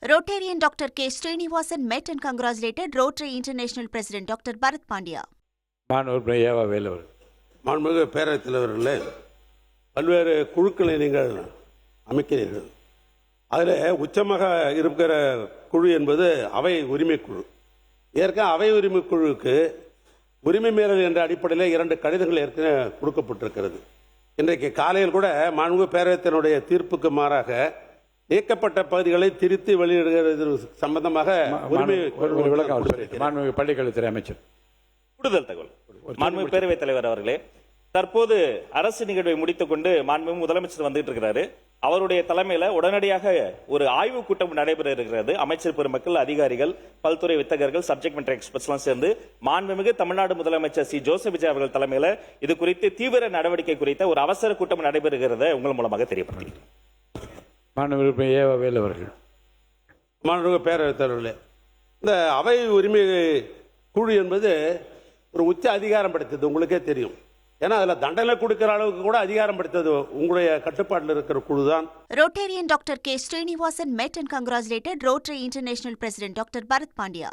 Rotarian Dr. K. Srinivasan met and congratulated Rotary International President Dr. Bharat Pandya. மாணவர் ஏவா வேலவர். மாண்புமிகு பேரவைத் தலைவர்களே, பல்வேறு குழுக்களை நீங்கள் அமைக்கிறீர்கள். அதில் உச்சமாக இருக்கிற குழு என்பது அவை உரிமை குழு. ஏற்கனவே அவை உரிமை குழுவுக்கு உரிமை மீறல் என்ற அடிப்படையில் 2 கடிதங்கள் ஏற்கனவே கொடுக்கப்பட்டிருக்கிறது. இன்றைக்கு காலையில் கூட மாண்புமிகு பேரவைத்தினுடைய தீர்ப்புக்கு மாறாக நீக்கப்பட்ட பகுதிகளை திருத்தி வெளியிடுகிறது சம்பந்தமாக உரிமை மாண்புமிகு பள்ளிக்கல்வித்துறை அமைச்சர் கூடுதல் தகவல். மாண்புமிகு பேரவைத் தலைவர் அவர்களே, தற்போது அரசு நிகழ்வை முடித்துக் கொண்டு மாண்புமிகு முதலமைச்சர் வந்துட்டு இருக்கிறாரு. அவருடைய தலைமையில உடனடியாக ஒரு ஆய்வுக் கூட்டம் நடைபெற இருக்கிறது. அமைச்சர் பெருமக்கள், அதிகாரிகள், பல்துறை வித்தகர்கள், சப்ஜெக்ட் மேட்டர் எக்ஸ்பர்ட்ஸ் எல்லாம் சேர்ந்து மாண்புமிகு தமிழ்நாடு முதலமைச்சர் சி ஜோசப் விஜய் அவர்கள் தலைமையில இது குறித்து தீவிர நடவடிக்கை குறித்த ஒரு அவசர கூட்டம் நடைபெறுகிறத உங்கள் மூலமாக தெரியப்படுத்துகிறேன். மாண்புமிகு ஏவா வேலவர்கள். மாண்புமிகு பேரவைத் தலைவர்களே, இந்த அவை உரிமை குழு என்பது ஒரு உச்ச அதிகாரம் படைத்தது, உங்களுக்கே தெரியும். ஏன்னா அதில் தண்டனை கொடுக்கிற அளவுக்கு கூட அதிகாரம் படைத்தது உங்களுடைய கட்டுப்பாட்டில் இருக்கிற குழு தான். Rotarian Dr. K. Srinivasan met and congratulated Rotary International President Dr. Bharat Pandya.